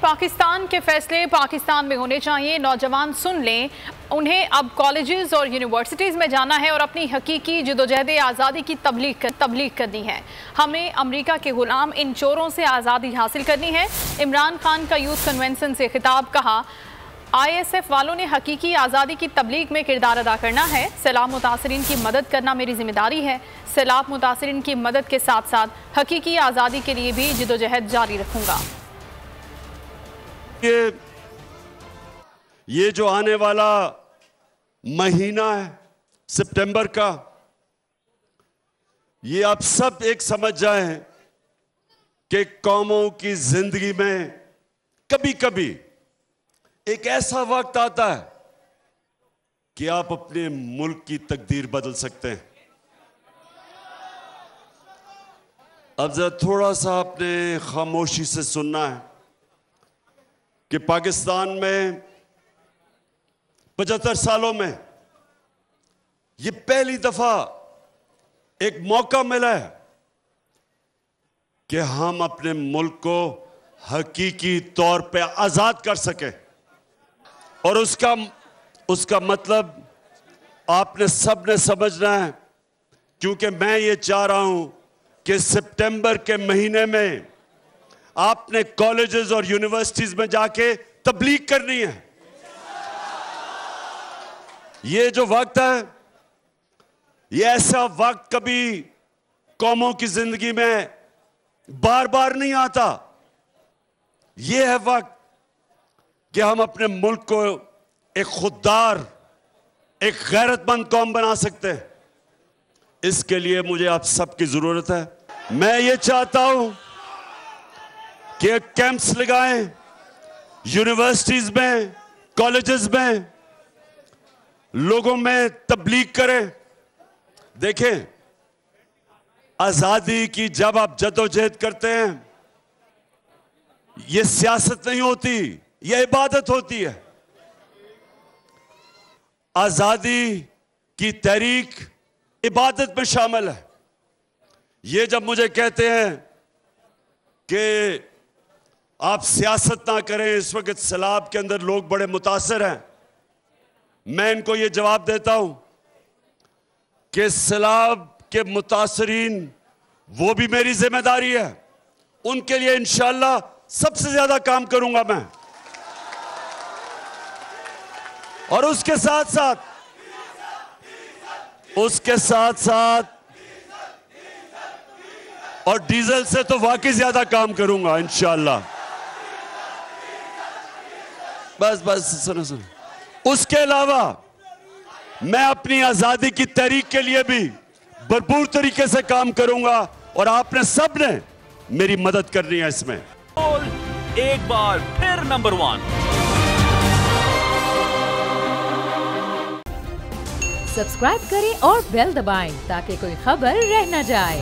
पाकिस्तान के फैसले पाकिस्तान में होने चाहिए। नौजवान सुन लें, उन्हें अब कॉलेजेस और यूनिवर्सिटीज़ में जाना है और अपनी हकीकी जदोजहद आज़ादी की तबलीग करनी है। हमें अमेरिका के गुलाम इन चोरों से आज़ादी हासिल करनी है। इमरान खान का यूथ कन्वेंशन से खिताब। कहा, ISF वालों ने हकीकी आज़ादी की तबलीग में किरदार अदा करना है। सैलाब मुतासरीन की मदद करना मेरी जिम्मेदारी है। सैलाब मुतासरीन की मदद के साथ साथ हकीकी आज़ादी के लिए भी जदोजहद जारी रखूँगा। ये जो आने वाला महीना है सितंबर का, ये आप सब एक समझ जाएं कि कौमों की जिंदगी में कभी कभी एक ऐसा वक्त आता है कि आप अपने मुल्क की तकदीर बदल सकते हैं। अब जरा थोड़ा सा आपने खामोशी से सुनना है कि पाकिस्तान में 75 सालों में ये पहली दफा एक मौका मिला है कि हम अपने मुल्क को हकीकी तौर पे आजाद कर सके। और उसका मतलब आपने सबने समझना है, क्योंकि मैं ये चाह रहा हूं कि सितंबर के महीने में आपने कॉलेजेस और यूनिवर्सिटीज में जाके तबलीग करनी है। ये जो वक्त है, ये ऐसा वक्त कभी कौमों की जिंदगी में बार बार नहीं आता। ये है वक्त कि हम अपने मुल्क को एक खुददार, एक गैरतमंद कौम बना सकते हैं। इसके लिए मुझे आप सबकी जरूरत है। मैं ये चाहता हूं कि कैंप्स लगाएं यूनिवर्सिटीज में, कॉलेजेस में, लोगों में तबलीग करें। देखें, आजादी की जब आप जदोजहद करते हैं, यह सियासत नहीं होती, यह इबादत होती है। आजादी की तहरीक इबादत में शामिल है। ये जब मुझे कहते हैं कि आप सियासत ना करें, इस वक्त सैलाब के अंदर लोग बड़े मुतासर हैं, मैं इनको ये जवाब देता हूं कि सैलाब के मुतासरीन वो भी मेरी जिम्मेदारी है। उनके लिए इंशाअल्लाह सबसे ज्यादा काम करूंगा मैं। और उसके साथ साथ और डीजल से तो वाकई ज्यादा काम करूंगा इंशाअल्लाह। बस सुनो। उसके अलावा मैं अपनी आजादी की तहरीक के लिए भी भरपूर तरीके से काम करूंगा और आपने सब ने मेरी मदद करनी है इसमें। एक बार फिर नंबर 1। सब्सक्राइब करें और बेल दबाएं ताकि कोई खबर रह न जाए।